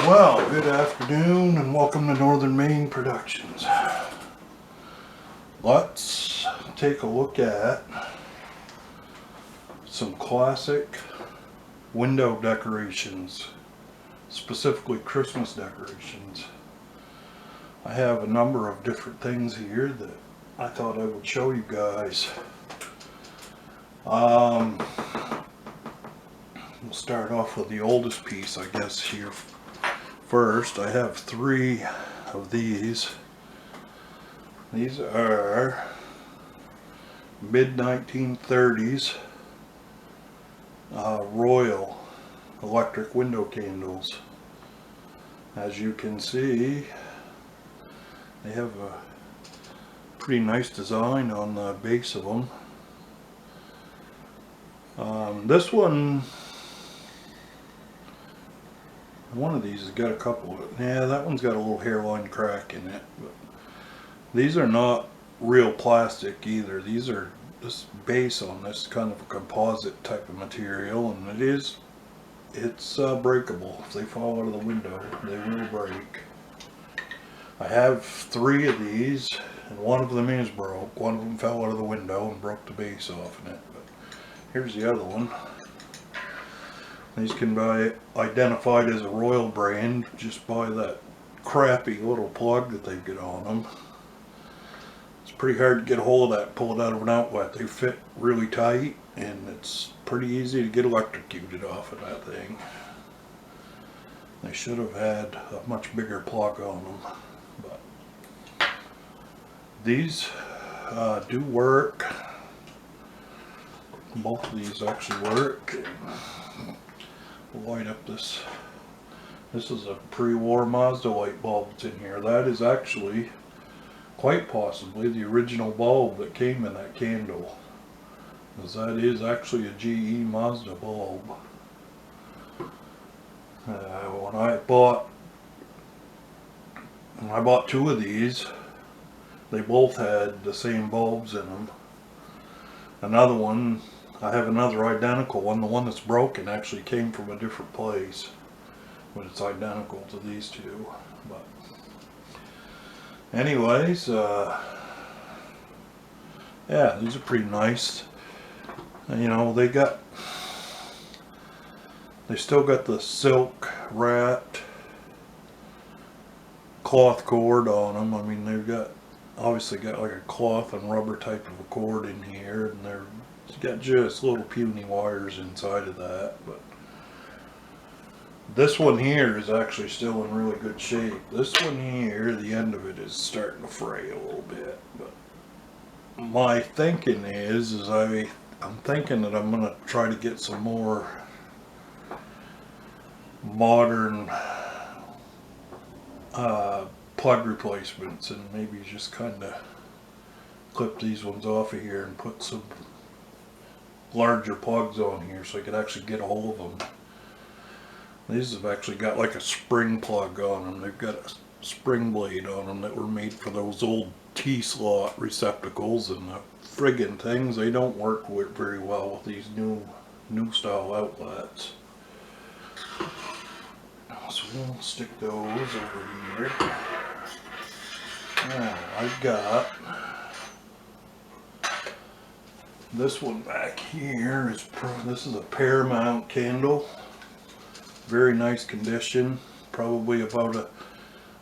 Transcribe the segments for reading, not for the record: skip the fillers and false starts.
Well, good afternoon and welcome to Northern Maine Productions. Let's take a look at some classic window decorations, specifically Christmas decorations. I have a number of different things here that I thought I would show you guys. We'll start off with the oldest piece, I guess, here. First, I have three of these. These are mid-1930s Royal electric window candles. As you can see, they have a pretty nice design on the base of them. This one of these has got a couple of, yeah, that one's got a little hairline crack in it, but these are not real plastic either. These are this base on this kind of a composite type of material, and it's breakable. If they fall out of the window, they will break. I have three of these, and one of them is broke. One of them fell out of the window and broke the base off in it. But here's the other one. These can be identified as a Royal brand just by that crappy little plug that they've got on them. It's pretty hard to get a hold of that, pull it out of an outlet. They fit really tight, and it's pretty easy to get electrocuted off of that thing. They should have had a much bigger plug on them, but these do work. Both of these actually work. We'll light up this. This is a pre-war Mazda light bulb that's in here. That is actually quite possibly the original bulb that came in that candle, because that is actually a GE Mazda bulb. When I bought two of these, they both had the same bulbs in them. Another one, I have another identical one. The one that's broken actually came from a different place, but it's identical to these two. But anyways, yeah, these are pretty nice. You know, they still got the silk wrapped cloth cord on them. I mean, they've obviously got like a cloth and rubber type of a cord in here, and it's got just little puny wires inside of that. But this one here is actually still in really good shape. This one here, the end of it is starting to fray a little bit. But my thinking is I'm thinking that I'm gonna try to get some more modern plug replacements, and maybe just kind of clip these ones off of here and put some larger plugs on here so I could actually get a hold of them. These have actually got like a spring plug on them. They've got a spring blade on them that were made for those old T-slot receptacles, and the friggin' things, they don't work very well with these new style outlets. So we'll stick those over here. Now I've got this one back here. This is a Paramount candle. Very nice condition. Probably about a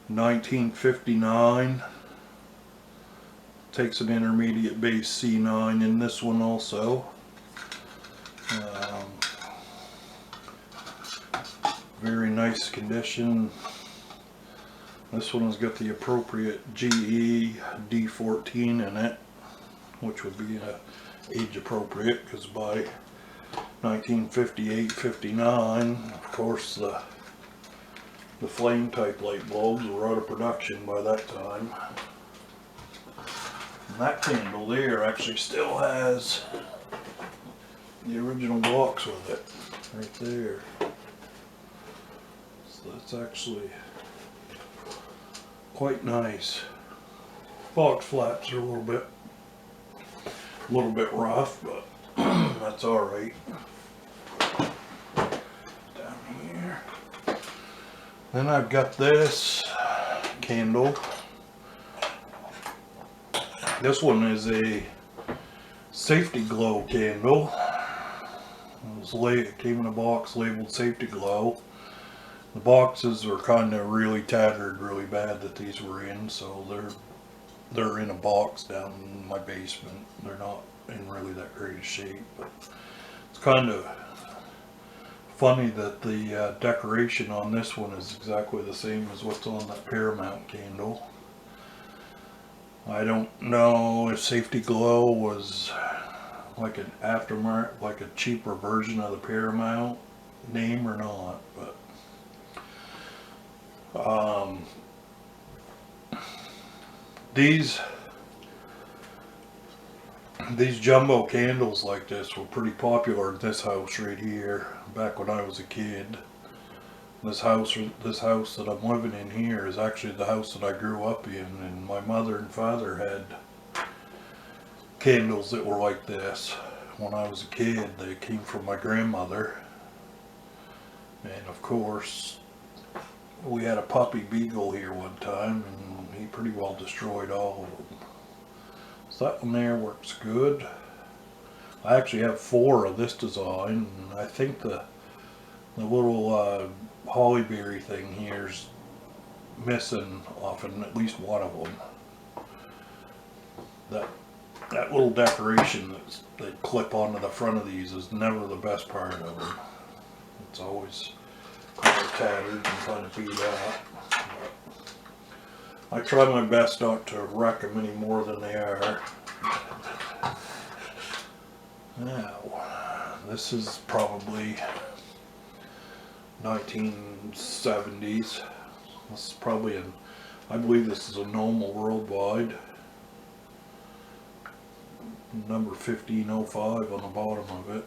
1959. Takes an intermediate base C9 in this one also. Very nice condition. This one has got the appropriate GE D14 in it, which would be age appropriate, because by 1958-59, of course, the flame type light bulbs were out of production by that time. And that candle there actually still has the original box with it, right there. So that's actually quite nice. Box flaps are a little bit rough, but that's all right. Down here, Then I've got this candle. This one is a safety glow candle. It came in a box labeled safety glow. The boxes are kind of really tattered really bad that these were in, so they're in a box down in my basement. They're not in really that great a shape, but it's kind of funny that the decoration on this one is exactly the same as what's on that Paramount candle. I don't know if Safety Glow was like an aftermarket, like a cheaper version of the Paramount name or not, but these jumbo candles like this were pretty popular in this house right here back when I was a kid. This house that I'm living in here is actually the house that I grew up in, and my mother and father had candles that were like this when I was a kid. They came from my grandmother, and of course we had a puppy beagle here one time, and he pretty well destroyed all of them. So that one there works good. I actually have 4 of this design, and I think the little hollyberry thing here's missing off in at least one of them. That little decoration they clip onto the front of these is never the best part of them. It's always kind of tattered and kind of beat up. I try my best not to wreck them any more than they are. Now, this is probably 1970s. This is probably I believe this is a Normal Worldwide. Number 1505 on the bottom of it.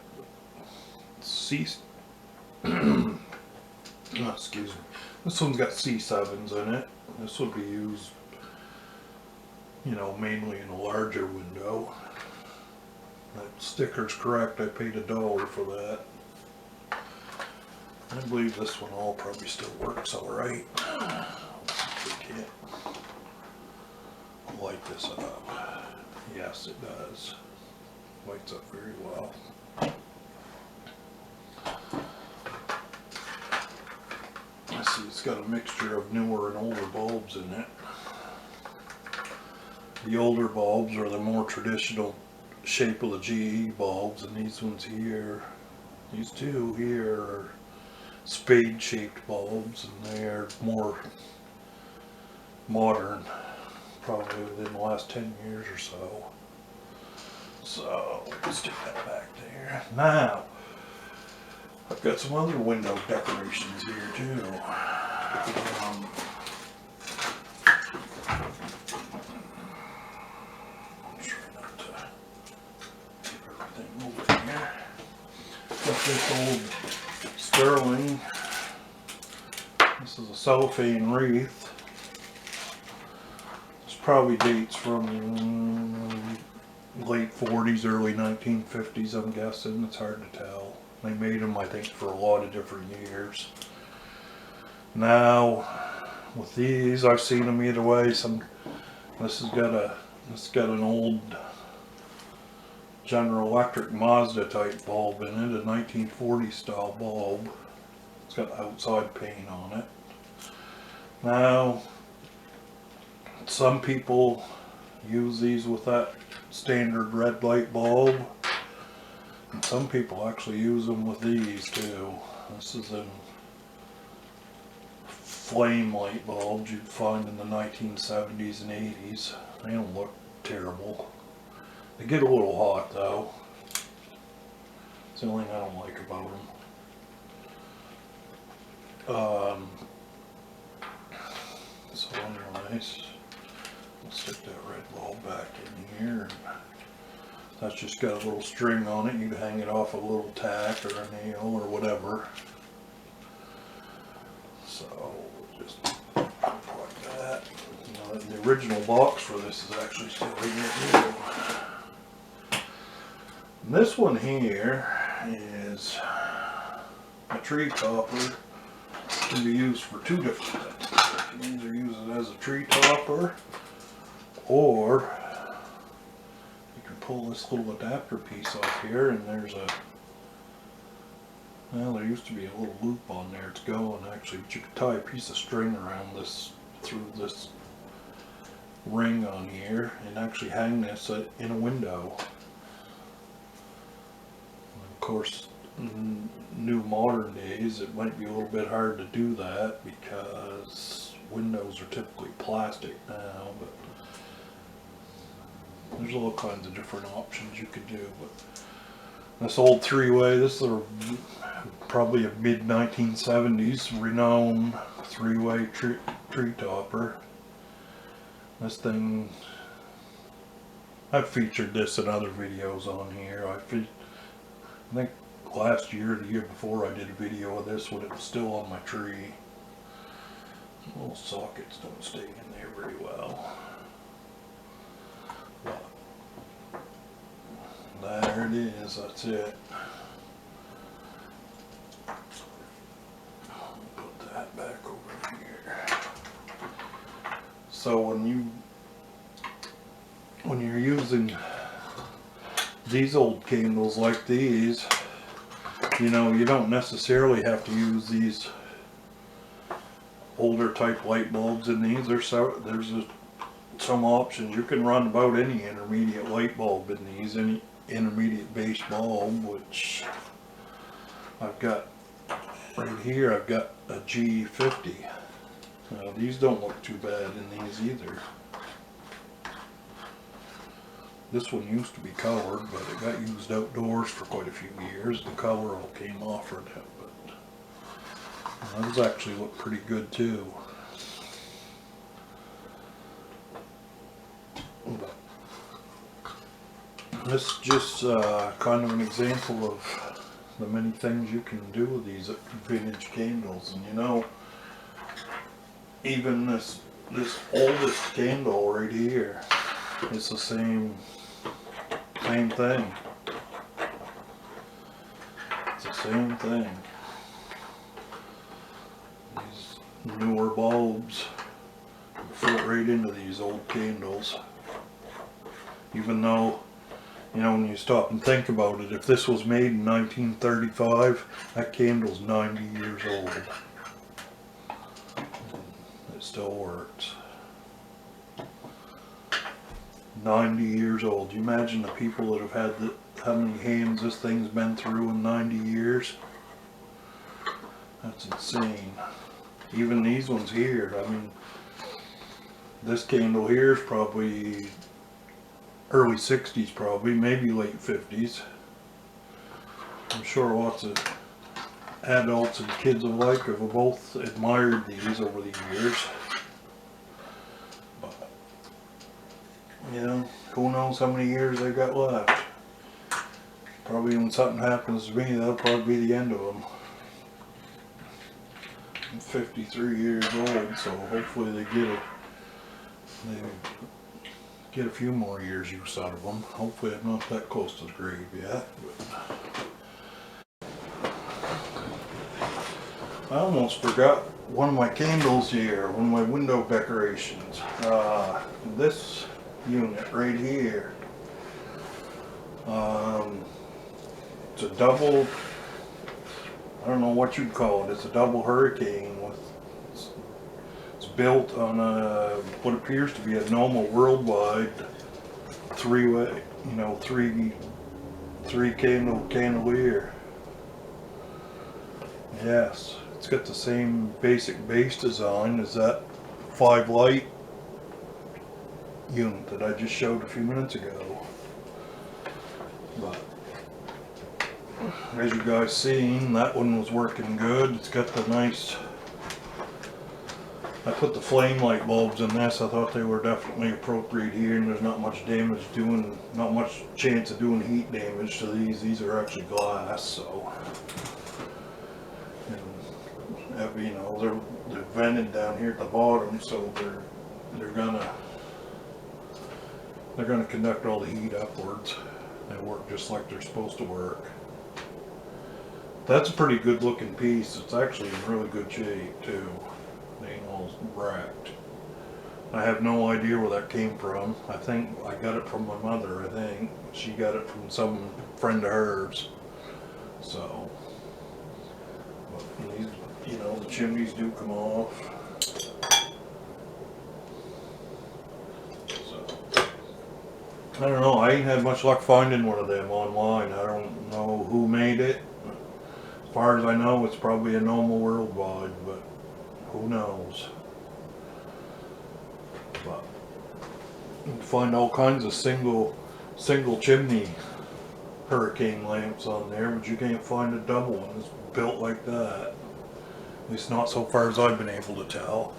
Excuse me. This one's got C7s in it. This would be used, you know, mainly in a larger window. That sticker's correct. I paid $1 for that. I believe this one all probably still works alright. We can't light this up. Yes, it does. Lights up very well. I see it's got a mixture of newer and older bulbs in it. The older bulbs are the more traditional shape of the GE bulbs, and these ones here, these two here are spade shaped bulbs, and they're more modern, probably within the last 10 years or so. So let's stick that back there. Now I've got some other window decorations here too. Try not to keep everything moving here. Got this old sterling. This is a cellophane wreath. This probably dates from late 40s, early 1950s, I'm guessing. It's hard to tell. They made them, I think, for a lot of different years. Now, with these, I've seen them either way. This has got an old General Electric Mazda type bulb in it, a 1940 style bulb. It's got outside paint on it. Now, some people use these with that standard red light bulb, and some people actually use them with these too. This is a flame light bulbs you'd find in the 1970s and 80s. They don't look terrible. They get a little hot though. It's the only thing I don't like about them. So anyways, I'll stick that red bulb back in here. That's just got a little string on it. You can hang it off a little tack or a nail or whatever. So we'll just like that. Now, the original box for this is actually still in here too. And this one here is a tree topper can be used for two different things. You can either use it as a tree topper, or you can pull this little adapter piece off here, and there's a, well, there used to be a little loop on there to go, and actually you could tie a piece of string around this, through this ring on here, and actually hang this in a window. Of course, in new modern days it might be a little bit hard to do that because windows are typically plastic now, but there's all kinds of different options you could do. But this old three-way, this is probably a mid-1970s renowned three-way tree topper. This thing, I've featured this in other videos on here. I think last year, the year before, I did a video of this when it was still on my tree. Little sockets don't stay in there very well. But there it is, that's it. Put that back over here. So when you're using these old candles like these, you know, you don't necessarily have to use these older type light bulbs in these. There's some options. You can run about any intermediate light bulb in these, any intermediate base bulb, which I've got right here. I've got a G50. Now, these don't look too bad in these either. This one used to be colored, but it got used outdoors for quite a few years. The color all came off for that, but those actually look pretty good too. But this is just kind of an example of the many things you can do with these vintage candles. And you know, even this oldest candle right here, it's the same thing. It's the same thing. These newer bulbs fit right into these old candles. Even though, you know, when you stop and think about it, if this was made in 1935, that candle's 90 years old. It still works. 90 years old. Do you imagine the people that have had how many hands this thing's been through in 90 years? That's insane. Even these ones here, I mean, this candle here is probably early 60s, probably, maybe late 50s. I'm sure lots of adults and kids alike have both admired these over the years. You know, who knows how many years they've got left. Probably when something happens to me, that'll probably be the end of them. I'm 53 years old, so hopefully they get a few more years use out of them. Hopefully I'm not that close to the grave yet. But I almost forgot one of my candles here, one of my window decorations. This unit right here. It's a double, I don't know what you'd call it. It's a double hurricane. It's built on what appears to be a normal worldwide three-way, you know, three candle chandelier. Yes, it's got the same basic base design as that 5 light unit that I just showed a few minutes ago. But as you guys seen, that one was working good. It's got the nice, I put the flame light bulbs in this. I thought they were definitely appropriate here, and there's not much damage doing, not much chance of doing heat damage to these. These are actually glass, so, and, you know, they're vented down here at the bottom, so they're gonna conduct all the heat upwards. They work just like they're supposed to work. That's a pretty good looking piece. It's actually in really good shape too. It ain't all wrecked. I have no idea where that came from. I think I got it from my mother, I think. She got it from some friend of hers. So, but these, you know, the chimneys do come off. So, I don't know. I ain't had much luck finding one of them online. I don't know who made it. As far as I know, it's probably a normal worldwide, but who knows? But you can find all kinds of single chimney hurricane lamps on there, but you can't find a double one that's built like that. At least not so far as I've been able to tell.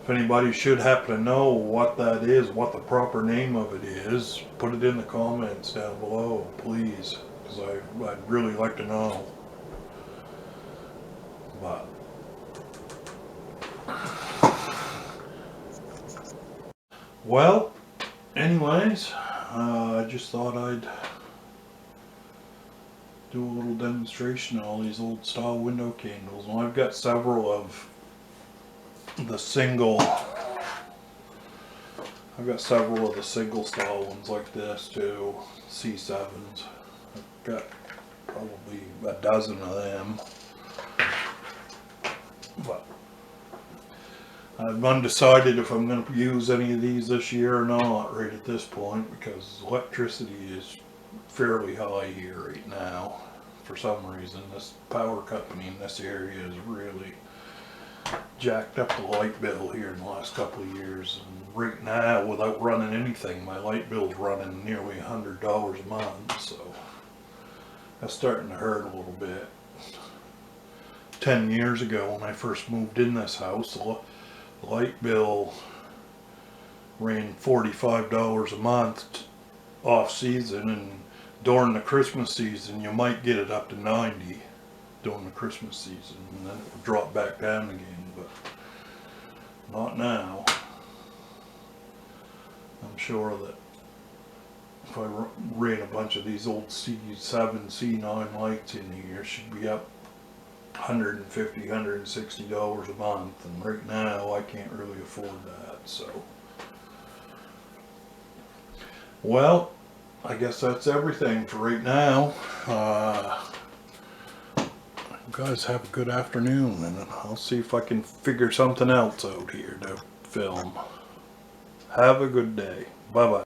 If anybody should happen to know what that is, what the proper name of it is, put it in the comments down below, please, because I'd really like to know. But well, anyways, I just thought I'd do a little demonstration of all these old style window candles. And I've got several of the single, I've got several of the single style ones like this too, C7s. I've got probably a dozen of them. But I'm undecided if I'm going to use any of these this year or not right at this point, because electricity is fairly high here right now. For some reason, this power company in this area has really jacked up the light bill here in the last couple of years. And right now, without running anything, my light bill's running nearly $100 a month, so that's starting to hurt a little bit. 10 years ago when I first moved in this house, the light bill ran $45 a month off season, and during the Christmas season you might get it up to 90 during the Christmas season, and then it would drop back down again, but not now. I'm sure that if I ran a bunch of these old C7, C9 lights in here, it should be up $150, $160 a month, and right now I can't really afford that. So, well, I guess that's everything for right now. You guys have a good afternoon, and I'll see if I can figure something else out here to film. Have a good day. Bye bye.